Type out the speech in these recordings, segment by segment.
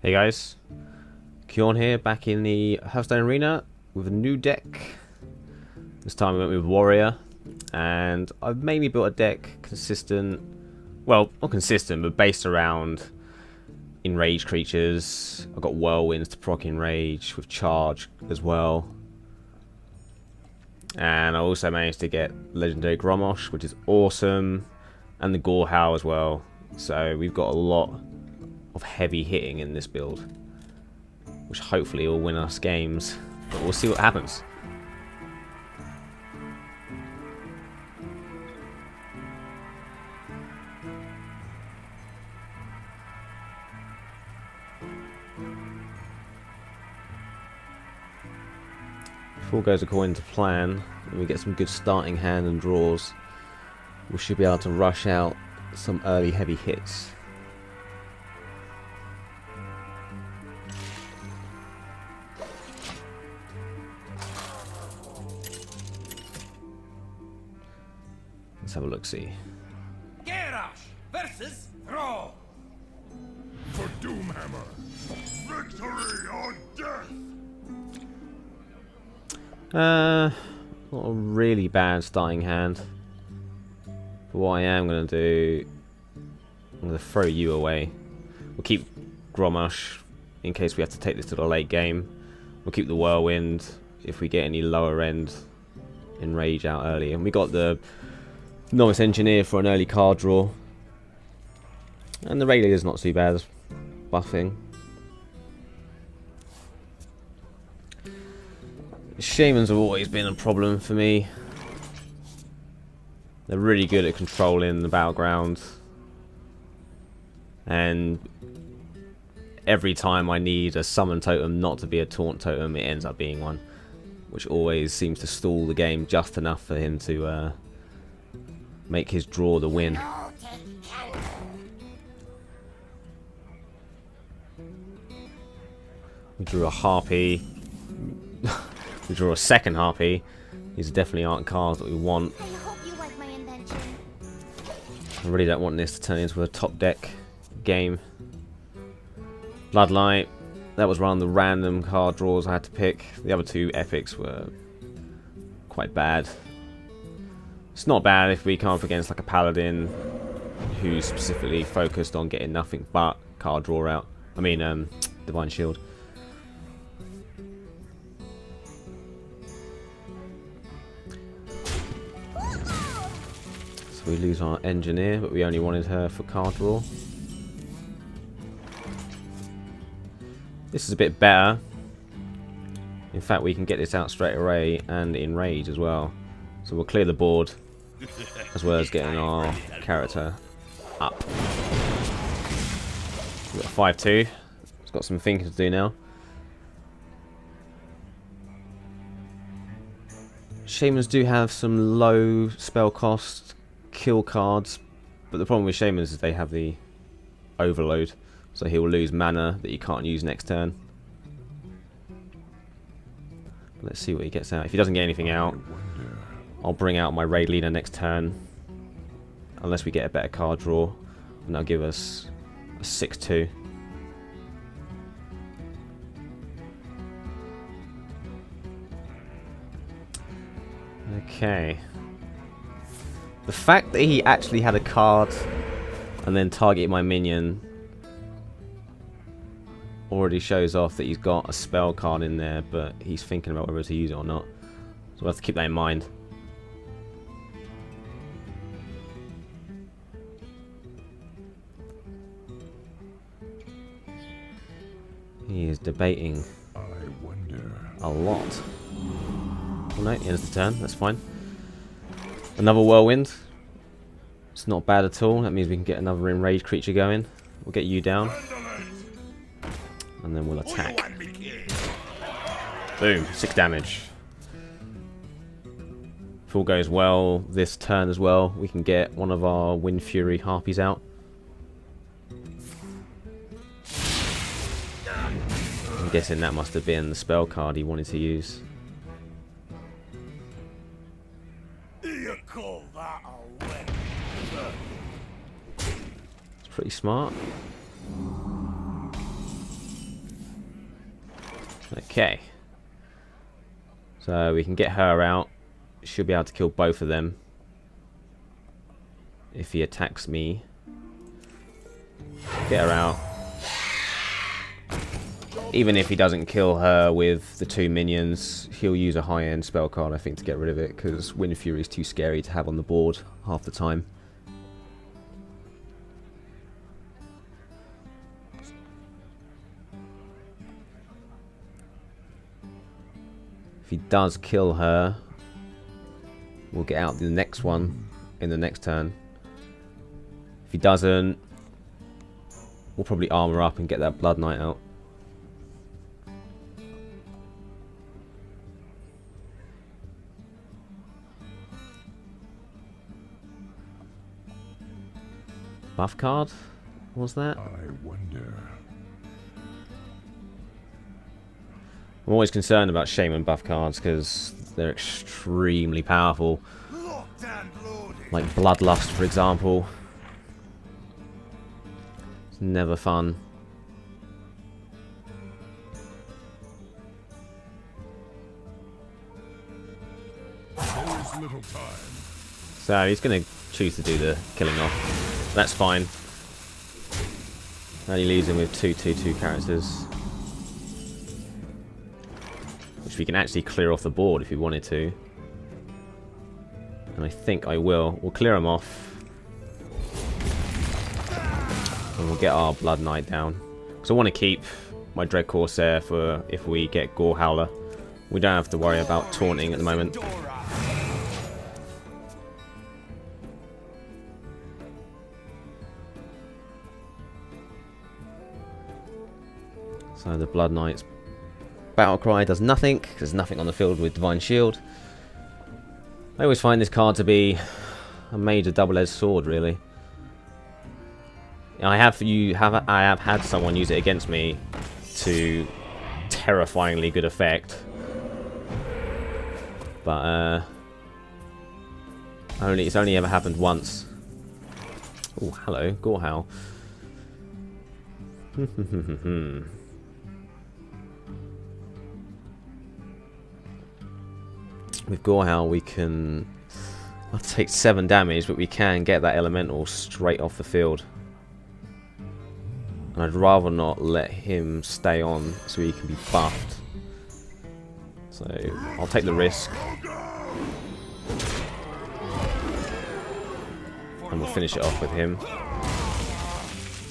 Hey guys, Kyawn here, back in the Hearthstone arena with a new deck. This time we went with Warrior, and I've mainly built a deck consistent, well, not consistent, but based around Enrage creatures. I've got Whirlwinds to proc Enrage with Charge as well. And I also managed to get Legendary Gromosh, which is awesome, and the Gorehowl as well. So we've got a lot of heavy hitting in this build, which hopefully will win us games, but we'll see what happens. If all goes according to plan and we get some good starting hand and draws, we should be able to rush out some early heavy hits. Let's have a look-see. Garrosh versus Throw. For Doomhammer, victory or death. Not a really bad starting hand. But what I am going to do, I'm going to throw you away. We'll keep Gromosh in case we have to take this to the late game. We'll keep the Whirlwind if we get any lower end Enrage out early. And we got the Novice Engineer for an early card draw. And the Rayleigh is not too bad as buffing. Shamans have always been a problem for me. They're really good at controlling the battleground. And every time I need a summon totem not to be a taunt totem, it ends up being one. Which always seems to stall the game just enough for him to make his draw the win. We drew a Harpy. We drew a second Harpy. These definitely aren't cards that we want. I hope you like my invention. I really don't want this to turn into a top deck game. Bloodlight. That was one of the random card draws I had to pick. The other two epics were quite bad. It's not bad if we come up against like a paladin who's specifically focused on getting nothing but card draw out. I mean, Divine Shield. So we lose our Engineer, but we only wanted her for card draw. This is a bit better. In fact, we can get this out straight away and Enrage as well. So we'll clear the board, as well as getting our character up. We've got 5-2. It's got some thinking to do now. Shamans do have some low spell cost kill cards, but the problem with Shamans is they have the overload, so he will lose mana that you can't use next turn. Let's see what he gets out. If he doesn't get anything out, I'll bring out my raid leader next turn, unless we get a better card draw, and that'll give us a 6-2. Okay. The fact that he actually had a card and then targeted my minion already shows off that he's got a spell card in there, but he's thinking about whether to use it or not. So we'll have to keep that in mind. He is debating a lot. Oh no, he ends the turn, that's fine. Another Whirlwind. It's not bad at all, that means we can get another Enraged creature going. We'll get you down. And then we'll attack. Boom, 6 damage. If all goes well this turn as well, we can get one of our Wind Fury Harpies out. I'm guessing that must have been the spell card he wanted to use. You call that a win? It's pretty smart. Okay. So we can get her out. Should be able to kill both of them if he attacks me. Get her out. Even if he doesn't kill her with the 2 minions, he'll use a high-end spell card, I think, to get rid of it, because Wind Fury is too scary to have on the board half the time. If he does kill her, we'll get out the next one in the next turn. If he doesn't, we'll probably armor up and get that Blood Knight out. Buff card? What was that? I wonder. I'm always concerned about Shaman buff cards because they're extremely powerful. Locked and loaded. Like Bloodlust, for example. It's never fun. There's little time. So he's going to choose to do the killing off. That's fine. And he leaves him with 2/2/2 characters. Which we can actually clear off the board if we wanted to. And I think I will. We'll clear them off. And we'll get our Blood Knight down. Because I want to keep my Dread Corsair for if we get Gore Howler. We don't have to worry about taunting at the moment. So the Blood Knight's battle cry does nothing. There's nothing on the field with Divine Shield. I always find this card to be a major double-edged sword, really. I have had someone use it against me to terrifyingly good effect, but it's only ever happened once. Oh, hello, Gorehowl. With Gorehowl we can take 7 damage, but we can get that elemental straight off the field. And I'd rather not let him stay on so he can be buffed. So I'll take the risk. And we'll finish it off with him.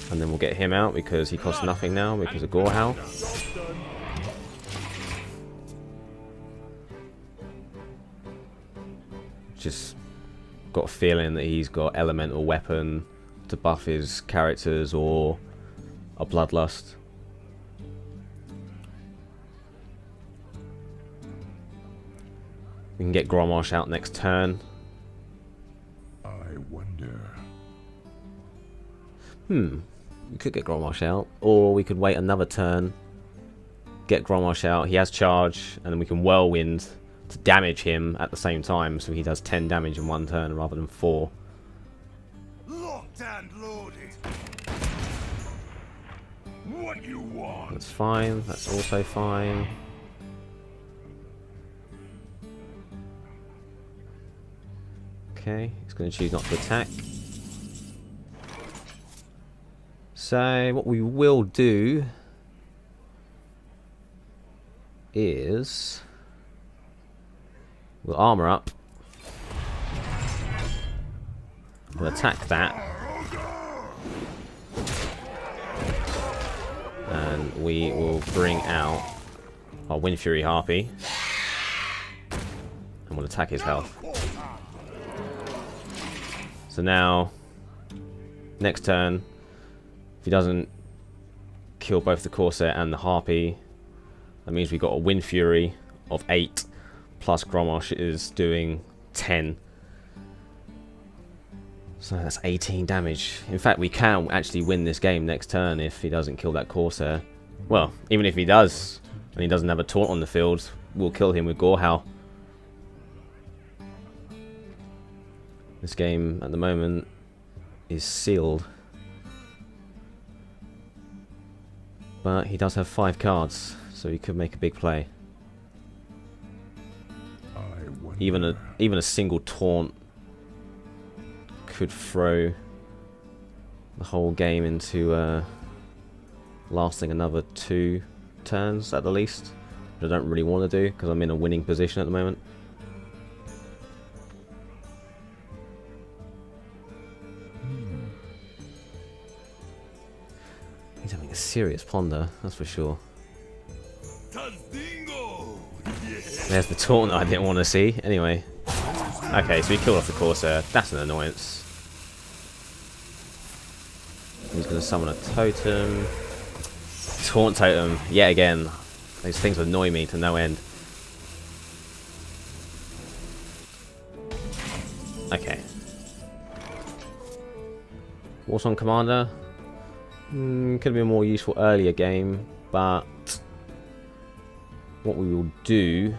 And then we'll get him out because he costs nothing now because of Gorehowl. Just got a feeling that he's got elemental weapon to buff his characters or a Bloodlust. We can get Grommash out next turn. I wonder. We could get Grommash out, or we could wait another turn, get Grommash out. He has charge, and then we can Whirlwind to damage him at the same time, so he does 10 damage in one turn rather than 4. Locked and loaded. What you want? That's fine. That's also fine. Okay, he's going to choose not to attack. So what we will do is we'll armor up and attack that, and we will bring out our Wind Fury Harpy and we'll attack his health. So now next turn, if he doesn't kill both the Corsair and the Harpy, that means we've got a Wind Fury of 8 plus Grommash is doing 10. So that's 18 damage. In fact, we can actually win this game next turn if he doesn't kill that Corsair. Well, even if he does, and he doesn't have a taunt on the field, we'll kill him with Gorehowl. This game at the moment is sealed. But he does have 5 cards, so he could make a big play. I wonder. Even a single taunt could throw the whole game into lasting another 2 turns at the least, which I don't really want to do because I'm in a winning position at the moment. He's having a serious ponder, that's for sure. There's the taunt that I didn't want to see. Anyway. Okay, so he killed off the Corsair. That's an annoyance. He's going to summon a totem. Taunt totem, yet again. Those things annoy me to no end. Okay. Warsong Commander. Could have been a more useful earlier game, but what we will do,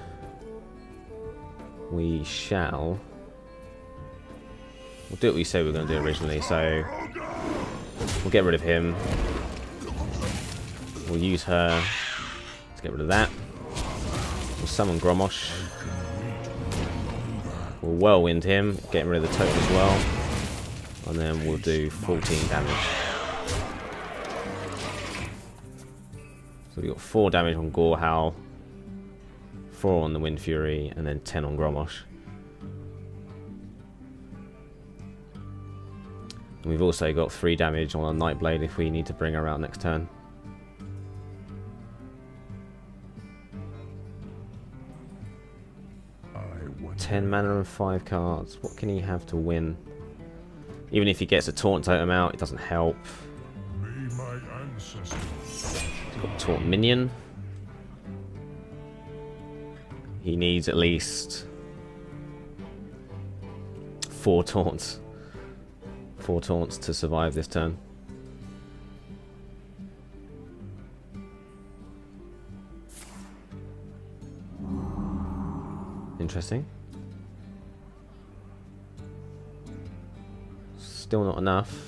we'll do what we said we were going to do originally, so we'll get rid of him. We'll use her to get rid of that. We'll summon Gromosh. We'll whirlwind him, getting rid of the totem as well. And then we'll do 14 damage. So we've got 4 damage on Gorehowl, 4 on the Wind Fury, and then 10 on Gromosh. And we've also got 3 damage on our Nightblade if we need to bring her out next turn. I wonder. 10 mana and 5 cards. What can he have to win? Even if he gets a Taunt Totem out, it doesn't help. May my ancestors. He's got Taunt Minion. He needs at least 4 taunts. 4 taunts to survive this turn. Interesting. Still not enough.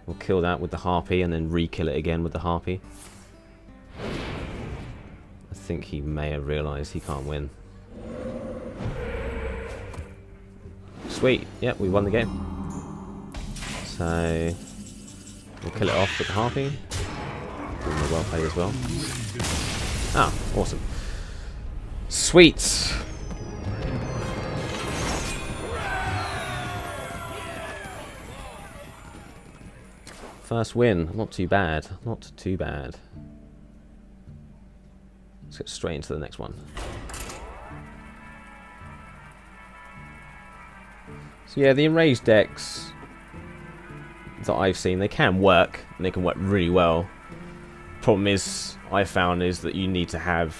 We'll kill that with the Harpy and then re-kill it again with the Harpy. I think he may have realised he can't win. Sweet, yep, we won the game. So we'll kill it off with the Harpy. Give him a well play as well. Ah, awesome. Sweet. First win, not too bad, not too bad. Let's get straight into the next one. So yeah, the Enrage decks that I've seen, they can work, and they can work really well. Problem is, I found, is that you need to have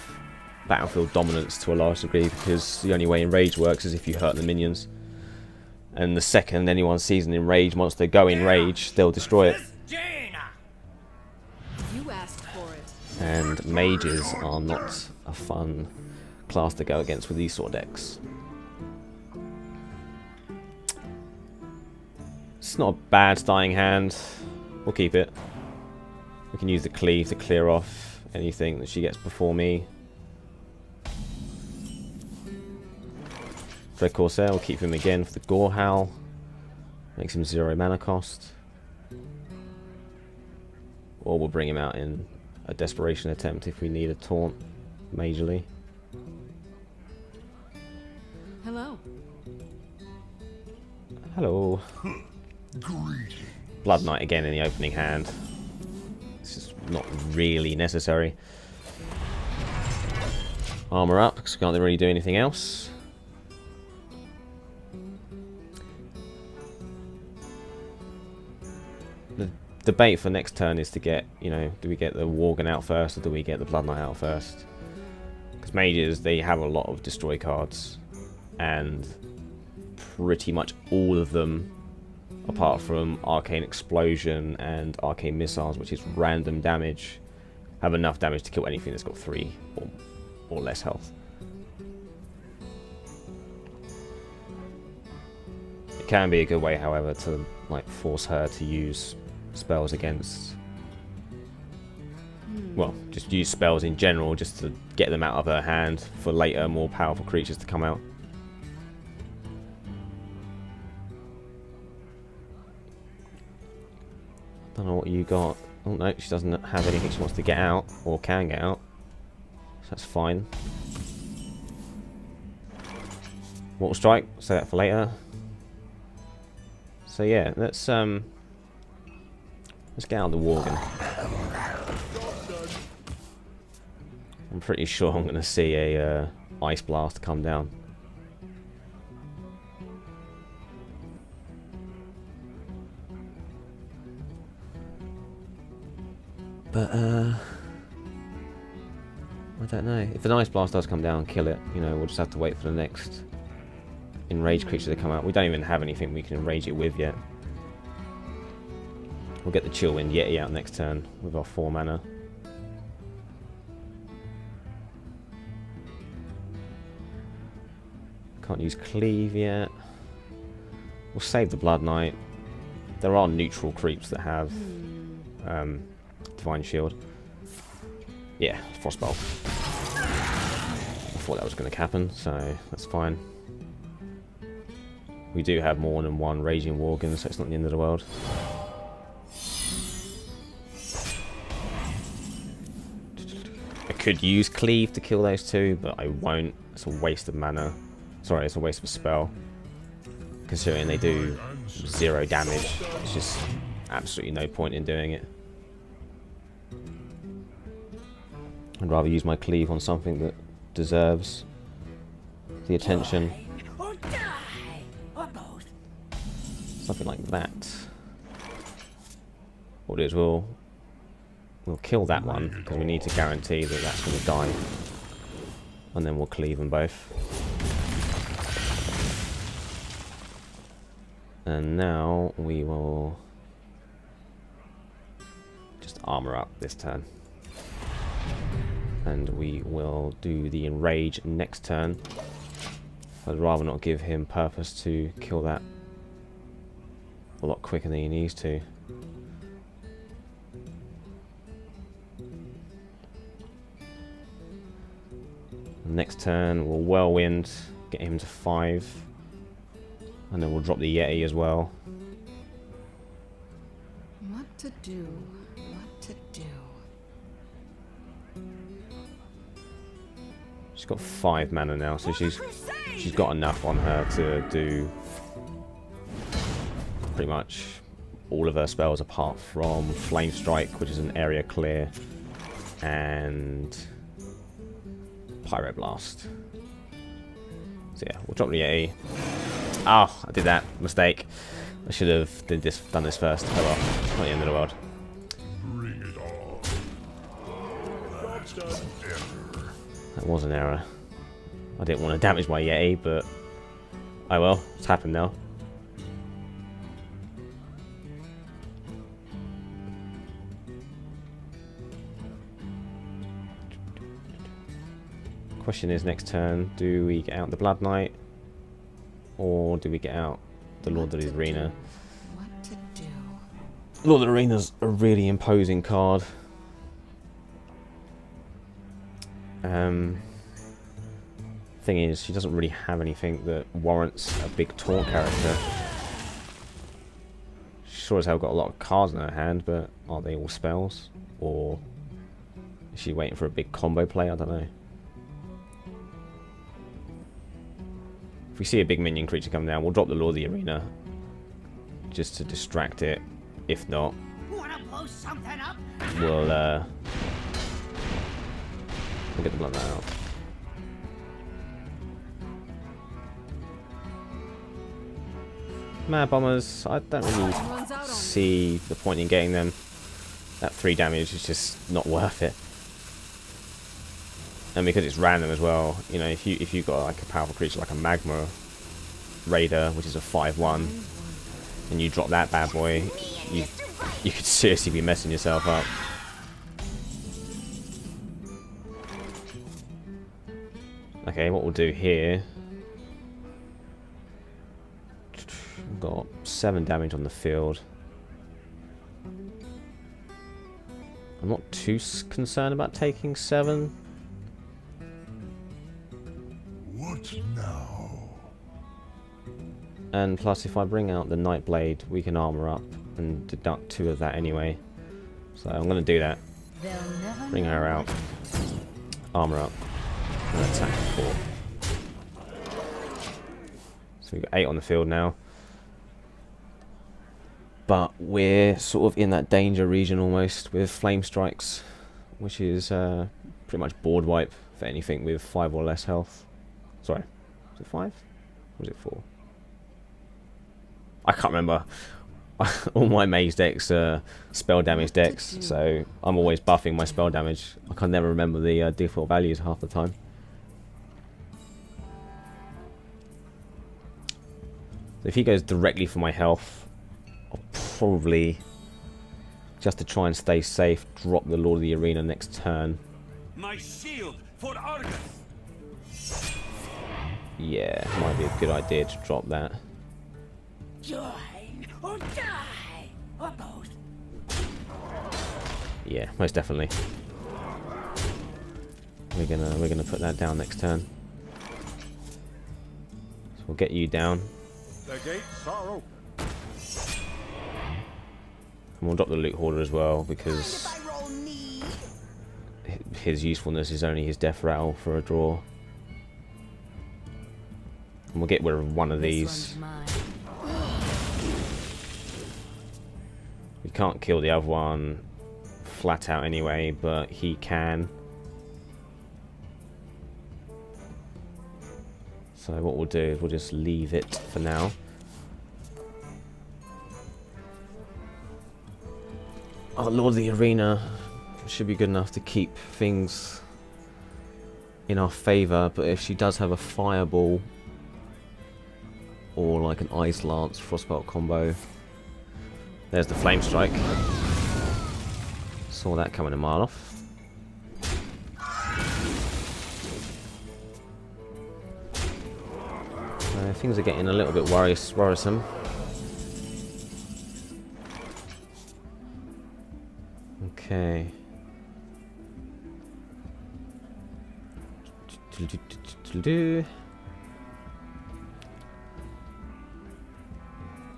battlefield dominance to a large degree, because the only way Enrage works is if you hurt the minions. And the second anyone sees an Enrage monster go in rage, they'll destroy it. You asked for it. And mages are not a fun class to go against with these sort of decks. It's not a bad dying hand. We'll keep it. We can use the cleave to clear off anything that she gets before me. Dread Corsair, we'll keep him again for the Gorehowl. Makes him 0 mana cost. Or we'll bring him out in a desperation attempt if we need a taunt majorly. Hello. Hello. Greedy. Blood Knight again in the opening hand. It's just not really necessary. Armor up, because we can't really do anything else. The debate for next turn is to get, you know, do we get the Worgen out first or do we get the Blood Knight out first? Because mages, they have a lot of destroy cards, and pretty much all of them, apart from Arcane Explosion and Arcane Missiles, which is random damage, have enough damage to kill anything that's got 3 or less health. It can be a good way, however, to like force her to use spells against well, just use spells in general just to get them out of her hand for later, more powerful creatures to come out. Don't know what you got. Oh no, she doesn't have anything she wants to get out, or can get out. So that's fine. Mortal Strike, say that for later. So yeah, let's get out the Worgen. I'm pretty sure I'm going to see a Ice Blast come down. But I don't know. If an Ice Blast does come down, kill it. You know, we'll just have to wait for the next Enrage creature to come out. We don't even have anything we can enrage it with yet. We'll get the Chillwind Yeti out next turn with our 4 mana. Can't use Cleave yet. We'll save the Blood Knight. There are neutral creeps that have Divine Shield. Yeah, Frostbolt. I thought that was going to happen, so that's fine. We do have more than one Raging Worgen, so it's not the end of the world. I could use Cleave to kill those two, but I won't. It's a waste of mana. Sorry, it's a waste of a spell. Considering they do 0 damage, it's just absolutely no point in doing it. I'd rather use my Cleave on something that deserves the attention. Or die, or both. Something like that. What we'll do is we'll kill that one, because we need to guarantee that that's going to die. And then we'll Cleave them both. And now we will just armor up this turn. And we will do the Enrage next turn. I'd rather not give him purpose to kill that a lot quicker than he needs to. Next turn we'll Whirlwind, get him to 5. And then we'll drop the Yeti as well. What to do? What to do? She's got 5 mana now, so she's got enough on her to do pretty much all of her spells apart from Flame Strike, which is an area clear, and Pyro Blast. So yeah, we'll drop the Yeti. Oh, I did that. Mistake. I should have done this first. Oh well, it's not the end of the world. Bring it on. That was an error. I didn't want to damage my Yeti, but oh well, it's happened now. Question is, next turn, do we get out the Blood Knight? Or do we get out the Lord of the Arena? What to do? Lord of the Arena's a really imposing card. Thing is, she doesn't really have anything that warrants a big taunt character. She sure as hell got a lot of cards in her hand, but are they all spells? Or is she waiting for a big combo play? I don't know. If we see a big minion creature come down, we'll drop the Lord of the Arena just to distract it. If not, Wanna blow something up? we'll get the Blood Knight out. Mad Bombers, I don't really Runs out on see the point in getting them. That 3 damage is just not worth it. And because it's random as well, you know, if you got like a powerful creature like a Magma Raider, which is a 5/1, and you drop that bad boy, you could seriously be messing yourself up. Okay, what we'll do here, we've got 7 damage on the field. I'm not too concerned about taking 7. What now? And plus, if I bring out the Nightblade, we can armor up and deduct 2 of that anyway. So I'm going to do that. Bring her out. Armor up. And attack 4. So we've got 8 on the field now. But we're sort of in that danger region almost with flame strikes, which is pretty much board wipe for anything with 5 or less health. Sorry, was it 5? Or was it 4? I can't remember. All my mage decks are spell damage decks, so I'm always buffing my spell damage. I can never remember the default values half the time. So if he goes directly for my health, I'll probably, just to try and stay safe, drop the Lord of the Arena next turn. My shield for Argus. Yeah, might be a good idea to drop that. Join or die, or both. Yeah, most definitely. We're gonna put that down next turn. So we'll get you down. The gates are open. And we'll drop the Loot Hoarder as well, because his usefulness is only his death rattle for a draw. And we'll get rid of one of these. We can't kill the other one flat out anyway, but he can. So what we'll do is we'll just leave it for now. Our Lord of the Arena should be good enough to keep things in our favour, but if she does have a Fireball or like an Ice Lance Frostbolt combo, there's the Flame Strike. Saw that coming a mile off. Things are getting a little bit worrisome. Okay.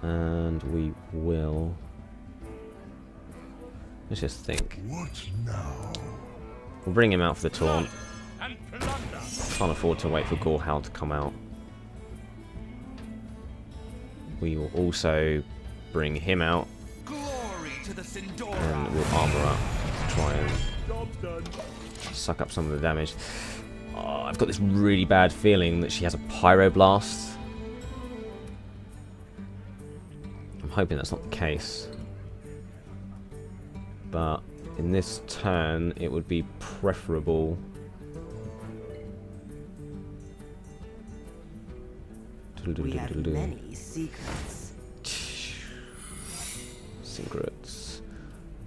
And we will. Let's just think. What now? We'll bring him out for the taunt. Can't afford to wait for Gorehound to come out. We will also bring him out. And we'll armor up to try and suck up some of the damage. Oh, I've got this really bad feeling that she has a Pyroblast. I'm hoping that's not the case. But in this turn, it would be preferable We have many secrets. Secrets.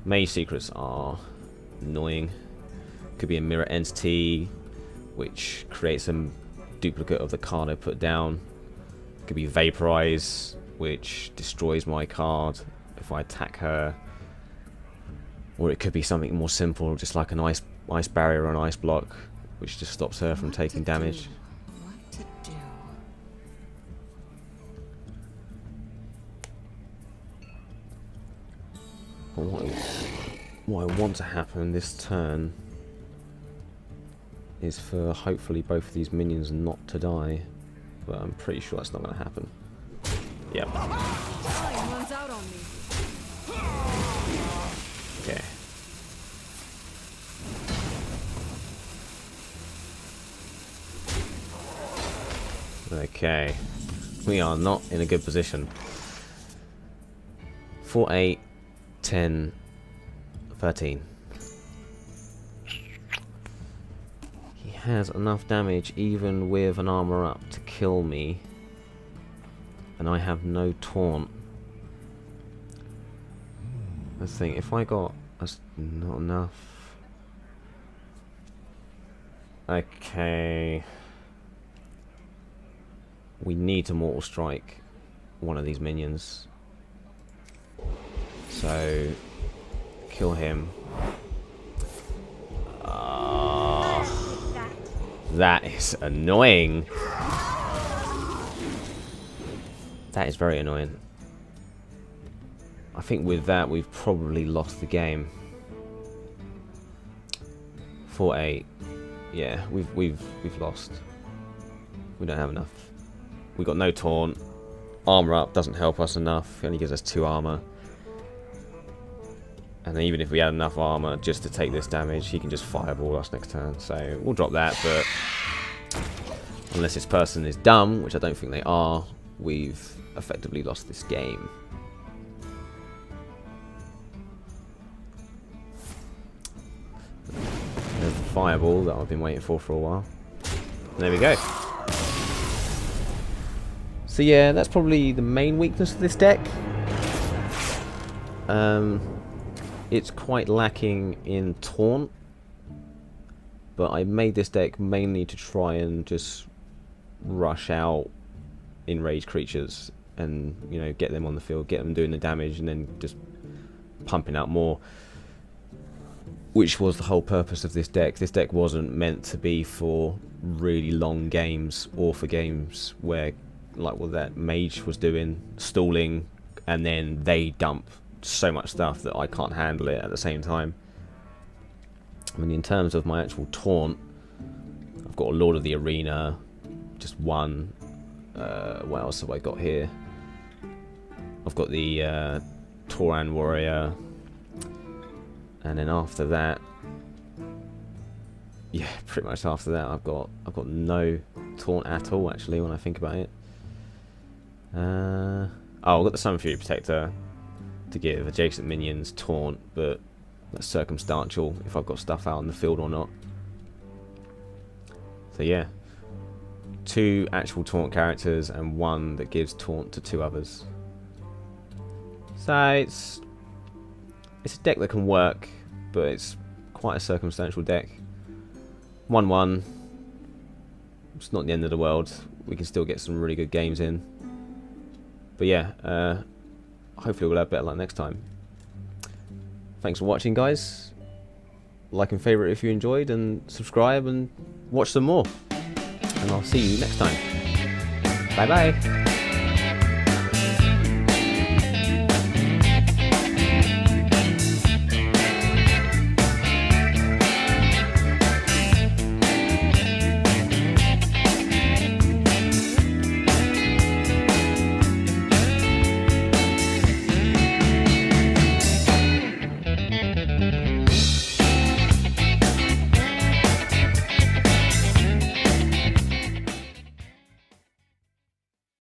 Mage secrets are annoying. Could be a mirror entity, which creates a duplicate of the card I put down. Could be vaporize, which destroys my card if I attack her. Or it could be something more simple, just like an ice barrier or an ice block, which just stops her from taking damage. What to do? But what I want to happen this turn is for hopefully both of these minions not to die, but I'm pretty sure that's not going to happen. Yep. Time runs out on me. Okay. Okay. We are not in a good position. 4, 8, 10, 13. He has enough damage even with an armor up to kill me. And I have no taunt. I think if I got... That's not enough. Okay. We need to Mortal Strike one of these minions. So, kill him. That is annoying. That is very annoying. I think with that we've probably lost the game. 4-8. Yeah, we've lost. We don't have enough. We got no taunt. Armor up doesn't help us enough. It only gives us 2 armor. And even if we had enough armor just to take this damage, he can just fireball us next turn. So we'll drop that, but unless this person is dumb, which I don't think they are, we've effectively lost this game. There's the fireball that I've been waiting for a while. And there we go. So yeah, that's probably the main weakness of this deck. It's quite lacking in taunt, but I made this deck mainly to try and just rush out Enrage creatures and, you know, get them on the field, get them doing the damage, and then just pumping out more, which was the whole purpose of this deck. This deck wasn't meant to be for really long games, or for games where, like what that mage was doing, stalling, and then they dump so much stuff that I can't handle it at the same time. I mean, in terms of my actual taunt, I've got a Lord of the Arena, just one. What else have I got here? I've got the Tauran Warrior, and then after that, yeah, pretty much after that, I've got no taunt at all. Actually, when I think about it, oh, I've got the Summon Fury Protector to give adjacent minions taunt, but that's circumstantial if I've got stuff out in the field or not. So yeah, 2 actual taunt characters and 1 that gives taunt to 2 others. So it's a deck that can work, but it's quite a circumstantial deck. 1-1. It's not the end of the world. We can still get some really good games in. But yeah, hopefully we'll have better luck next time. Thanks for watching, guys. Like and favourite if you enjoyed, and subscribe and watch some more. And I'll see you next time. Bye bye.